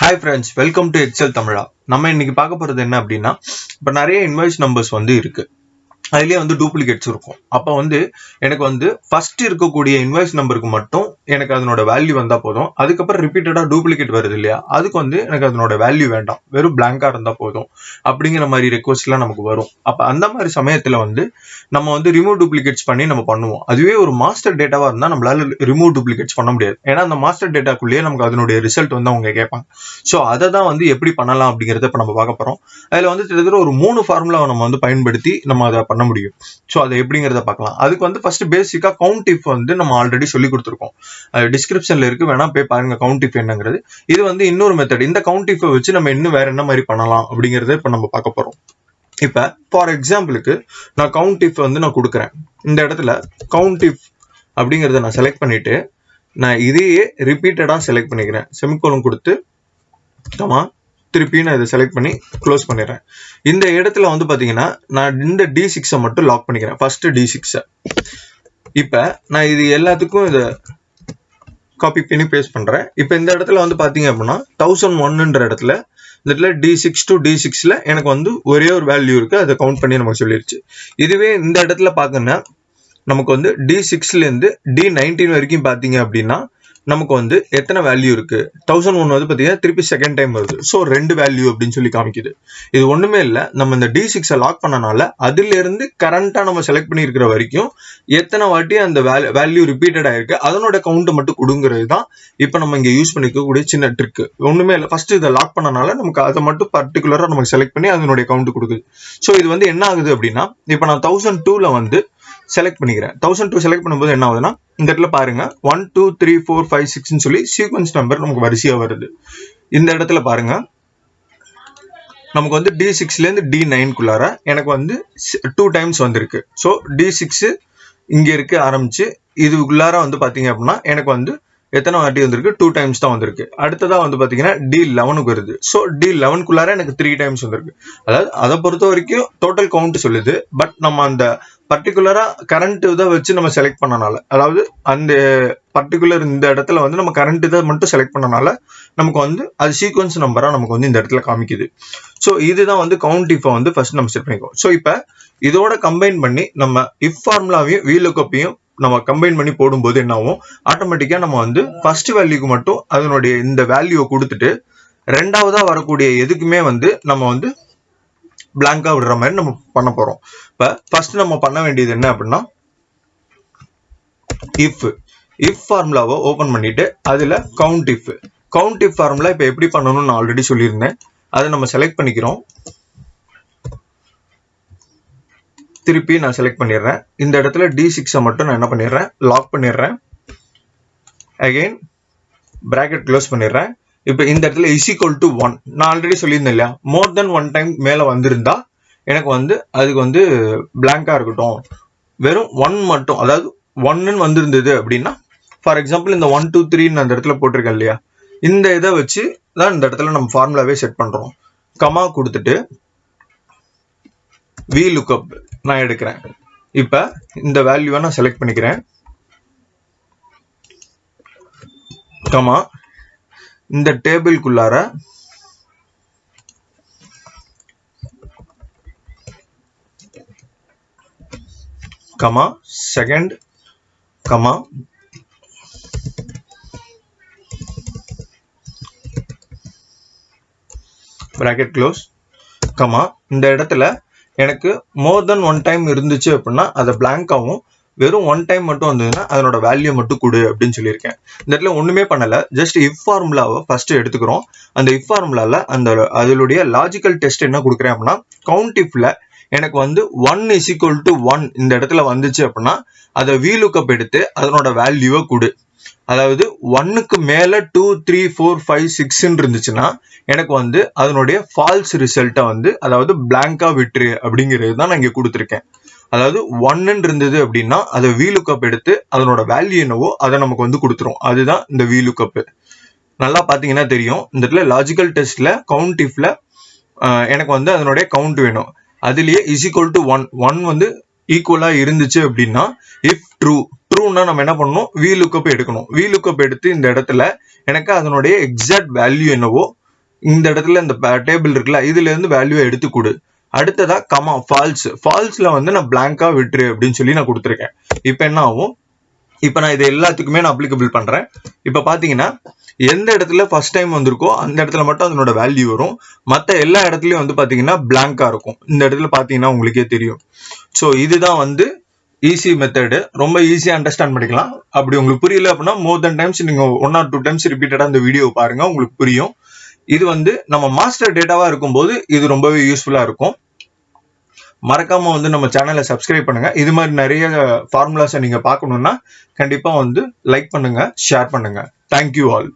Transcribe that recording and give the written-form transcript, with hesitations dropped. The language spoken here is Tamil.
Hi friends, welcome to Excel Tamizha. நம்ம இன்னைக்கு பார்க்க போறது என்ன அப்படின்னா, இப்போ நிறைய இன்வாய்ஸ் நம்பர்ஸ் இருக்கு. அதுலேயே டூப்ளிகேட்ஸ் இருக்கும். அப்போ எனக்கு ஃபர்ஸ்ட் இருக்கக்கூடிய இன்வாய்ஸ் நம்பருக்கு மட்டும் எனக்கு அதனோட வேல்யூ வந்தா போதும். அதுக்கப்புறம் ரிப்பீட்டடா டூப்ளிகேட் வருது இல்லையா, அதுக்கு எனக்கு அதனோட வேல்யூ வேண்டாம், வெறும் பிளாங்கா இருந்தா போதும் அப்படிங்கிற மாதிரி ரெக்வஸ்ட்லாம் நமக்கு வரும். அப்ப அந்த மாதிரி சமயத்துல நம்ம ரிமூவ் டூப்ளிகேட்ஸ் பண்ணி நம்ம பண்ணுவோம். அதுவே ஒரு மாஸ்டர் டேட்டாவா இருந்தா நம்மளால ரிமூவ் டூப்ளிகேட்ஸ் பண்ண முடியாது. ஏன்னா அந்த மாஸ்டர் டேட்டாக்குள்ளேயே நமக்கு அதனுடைய ரிசல்ட் அவங்க கேட்பாங்க. ஸோ அதை தான் எப்படி பண்ணலாம் அப்படிங்கறத இப்ப நம்ம பார்க்க போறோம். அதுல கிட்டத்தட்ட ஒரு 3 ஃபார்முலாவை நம்ம பயன்படுத்தி நம்ம அதை பண்ண முடியும். ஸோ அதை எப்படிங்கிறத பார்க்கலாம். அதுக்கு ஃபர்ஸ்ட் பேசிக்கா கவுண்ட் இஃப் நம்ம ஆல்ரெடி சொல்லி கொடுத்துருக்கோம். டிஸ்கிரிப்ஷன்ல இருக்கு, வேணா போய் பாருங்க கவுண்ட் இஃப் என்னங்கிறது. இது இன்னொரு மெத்தட். இந்த கவுண்ட் இஃப் வச்சு நம்ம இன்னும் வேற என்ன மாதிரி பண்ணலாம் அப்படிங்கறத இப்ப நம்ம பார்க்க போறோம். இப்ப ஃபார் எக்ஸாம்பிளுக்கு நான் கவுண்ட் இஃப் நான் கொடுக்குறேன். இந்த இடத்துல கவுண்ட் இஃப் அப்படிங்கறத நான் செலக்ட் பண்ணிட்டு நான் இதையே ரிப்பீட்டடா செலக்ட் பண்ணிக்கிறேன். செமிகோலன் கொடுத்து திருப்பி நான் இதை செலக்ட் பண்ணி க்ளோஸ் பண்ணிடுறேன். இந்த இடத்துல பாத்தீங்கன்னா நான் இந்த D6 மட்டும் லாக் பண்ணிக்கிறேன். First D6. இப்ப நான் இது எல்லாத்துக்கும் இதை காப்பி பண்ணி பேஸ்ட் பண்றேன். இப்ப இந்த இடத்துல பாத்தீங்க அப்படின்னா 1001ன்ற இடத்துல D6 to D6ல எனக்கு ஒரே ஒரு வேல்யூ இருக்கு. அதை கவுண்ட் பண்ணி நமக்கு சொல்லிருச்சு. இதுவே இந்த இடத்துல பாத்தீங்கன்னா நமக்கு D6ல இருந்து D19 வரைக்கும் பாத்தீங்க அப்படின்னா நமக்கு எத்தனை வேல்யூ இருக்கு. 1001 பாத்தீங்கன்னா திருப்பி செகண்ட் டைம் வருது. ஸோ 2 வேல்யூ அப்படின்னு சொல்லி காமிக்குது. இது ஒண்ணுமே இல்லை, நம்ம இந்த D6 லாக் பண்ணனால அதுல இருந்து கரண்டா நம்ம செலக்ட் பண்ணி இருக்கிற வரைக்கும் எத்தனை வாட்டி அந்த வேல்யூ ரிப்பீட்டட் ஆயிருக்கு அதனோட கவுண்ட் மட்டும் கொடுங்கிறது தான் இப்ப நம்ம இங்க யூஸ் பண்ணிக்கக்கூடிய சின்ன ட்ரிக். ஒண்ணுமே இல்லை, ஃபர்ஸ்ட் இதை லாக் பண்ணனால நமக்கு அதை மட்டும் பர்டிகுலரா நமக்கு செலக்ட் பண்ணி அதனுடைய கவுண்ட் கொடுக்குது. ஸோ இது என்ன ஆகுது அப்படின்னா, இப்ப நான் 1002ல செலக்ட் பண்ணிக்கிறேன். 1002 செலக்ட் பண்ணும்போது என்ன ஆகுதுன்னா, இந்த இடத்துல பாருங்க 1 2 3 4 5 6 சொல்லி சீக்வன்ஸ் நம்பர் நமக்கு வரிசையா வருது. இந்த இடத்துல பாருங்க நமக்கு D6ல இருந்து D9குள்ளார எனக்கு 2 டைம்ஸ் வந்திருக்கு. ஸோ D6 இங்க இருக்கு ஆரம்பிச்சு இதுக்குள்ளார பாத்தீங்க அப்படின்னா எனக்கு எத்தனை வாட்டி வந்திருக்கு, 2 டைம்ஸ் தான் வந்திருக்கு. அடுத்ததா பாத்தீங்கன்னா D11க்கு வருது. ஸோ D11குள்ளார எனக்கு 3 டைம்ஸ் வந்திருக்கு. அதாவது அதை பொறுத்த வரைக்கும் டோட்டல் கவுண்ட் சொல்லுது. பட் நம்ம அந்த பர்டிகுலரா கரண்ட் இதை வச்சு நம்ம செலக்ட் பண்ணனால, அதாவது அந்த பர்டிகுலர் இந்த இடத்துல நம்ம கரண்ட் இதை மட்டும் செலக்ட் பண்ணனால நமக்கு அது சீக்வன்ஸ் நம்பரா நமக்கு இந்த இடத்துல காமிக்குது. ஸோ இதுதான் கவுண்ட் இஃப் ஃபர்ஸ்ட் நம்ம செட் பண்ணிக்கோ. ஸோ இப்ப இதோட கம்பைன் பண்ணி நம்ம இஃப் ஃபார்முலாவையும் VLOOKUPையும் நம்ம கம்பைன் பண்ணி போடும்போது என்ன ஆகும், ஆட்டோமேட்டிக்கா நம்ம ஃபர்ஸ்ட் வேல்யூக்கு மட்டும் அதனுடைய இந்த வேல்யூவை கொடுத்துட்டு ரெண்டாவதா வரக்கூடிய எதுக்குமே நம்ம பிளாங்கா விடுற மாதிரி நம்ம பண்ண போறோம். இப்ப ஃபர்ஸ்ட் நம்ம பண்ண வேண்டியது என்ன அப்படின்னா, இஃப் ஃபார்முலாவை ஓபன் பண்ணிட்டு அதுல கவுண்ட் இஃப் ஃபார்முலா இப்ப எப்படி பண்ணணும்னு நான் ஆல்ரெடி சொல்லியிருந்தேன். அதை நம்ம செலக்ட் பண்ணிக்கிறோம். திருப்பி நான் செலக்ட் பண்ணிடுறேன். இந்த இடத்துல D6 மட்டும் நான் என்ன பண்ணிடுறேன், லாக் பண்ணிடுறேன். அகைன் பிராக்கெட் க்ளோஸ் பண்ணிடுறேன். இப்ப இந்த இடத்துல இஸ் ஈக்குவல் டு 1 நான் ஆல்ரெடி சொல்லியிருந்தேன் இல்லையா, மோர் தென் 1 டைம் மேல வந்திருந்தா எனக்கு அதுக்கு பிளாங்கா இருக்கட்டும், வெறும் 1 மட்டும், அதாவது 1ன்னு வந்திருந்தது அப்படின்னா, ஃபார் எக்ஸாம்பிள் இந்த 1 2 3 அந்த இடத்துல போட்டிருக்கேன் இல்லையா, இந்த இதை வச்சு தான் இந்த இடத்துல நம்ம ஃபார்முலாவே செட் பண்றோம். கமா கொடுத்துட்டு VLOOKUP நான் எடுக்கிறேன். இப்ப இந்த வேல்யூவை நான் செலக்ட் பண்ணிக்கிறேன். கமா இந்த டேபிள்குள்ளார comma second comma bracket close comma இந்த இடத்துல எனக்கு மோர் தென் 1 டைம் இருந்துச்சு அப்படின்னா அதை பிளாங்காவும், வெறும் 1 டைம் மட்டும் வந்ததுன்னா அதனோட வேல்யூ மட்டும் கொடு அப்படின்னு சொல்லியிருக்கேன். இந்த இடத்துல ஒண்ணுமே பண்ணல, ஜஸ்ட் இஃப் ஃபார்முலாவை ஃபர்ஸ்ட் எடுத்துக்கிறோம். அந்த இஃப் ஃபார்முலால அதனுடைய லாஜிக்கல் டெஸ்ட் என்ன கொடுக்குறேன் அப்படின்னா, கவுண்ட் இஃப்ல எனக்கு 1 இஸ் ஈக்குவல் டு 1 இந்த இடத்துல வந்துச்சு அப்படின்னா அதை VLOOKUP எடுத்து அதனோட வேல்யூவை கொடு. அதாவது 1க்கு மேல 2 3 4 5 6 இருந்துச்சுன்னா எனக்கு அதனுடைய ஃபால்ஸ் ரிசல்ட்டை அதாவது பிளாங்கா விட்டுரு அப்படிங்கிறது தான் நான் இங்க கொடுத்துருக்கேன். அதாவது 1 இருந்தது அப்படின்னா அதை VLOOKUP எடுத்து அதனோட வேல்யூ என்னவோ அதை நமக்கு கொடுத்துரும். அதுதான் இந்த VLOOKUP. நல்லா பாத்தீங்கன்னா தெரியும், இந்த இடத்துல லாஜிக்கல் டெஸ்ட்ல கவுண்ட் இஃப்ல எனக்கு அதனுடைய கவுண்ட் வேணும். அதுலயே இஸ் ஈக்குவல் டு 1 ஈக்குவலா இருந்துச்சு அப்படின்னா, இஃப் ட்ரூன்னா நம்ம என்ன பண்ணணும், VLOOKUP எடுக்கணும். VLOOKUP எடுத்து இந்த இடத்துல எனக்கு அதனுடைய எக்ஸாக்ட் வேல்யூ என்னவோ இந்த இடத்துல இந்த டேபிள் இருக்குல்ல, இதுல இருந்து வேல்யூ எடுத்து கொடு. அடுத்ததா கமா ஃபால்ஸ்ல வந்து நான் பிளாங்கா விட்டுரு அப்படின்னு சொல்லி நான் கொடுத்துருக்கேன். இப்போ என்ன ஆகும், இப்போ நான் இது எல்லாத்துக்குமே நான் அப்ளிகபிள் பண்றேன். இப்போ பாத்தீங்கன்னா எந்த இடத்துல ஃபர்ஸ்ட் டைம் வந்திருக்கோ அந்த இடத்துல மட்டும் அதனோட வேல்யூ வரும். மற்ற எல்லா இடத்துலயும் வந்து பாத்தீங்கன்னா பிளாங்கா இருக்கும். இந்த இடத்துல பாத்தீங்கன்னா உங்களுக்கே தெரியும். ஸோ இதுதான் வந்து ஈஸி மெத்தடு. ரொம்ப ஈஸியா அண்டர்ஸ்டாண்ட் பண்ணிக்கலாம். அப்படி உங்களுக்கு புரியல அப்படின்னா மோர் தென் டைம்ஸ் நீங்க 1 or 2 டைம்ஸ் ரிப்பீட்டடா இந்த வீடியோ பாருங்க, உங்களுக்கு புரியும். இது வந்து நம்ம மாஸ்டர் டேட்டாவா இருக்கும்போது இது ரொம்பவே யூஸ்ஃபுல்லா இருக்கும். மறக்காம வந்து நம்ம சேனலை சப்ஸ்கிரைப் பண்ணுங்க. இது மாதிரி நிறைய ஃபார்முலாஸை நீங்க பார்க்கணும்னா கண்டிப்பா வந்து லைக் பண்ணுங்க, ஷேர் பண்ணுங்க. Thank you all.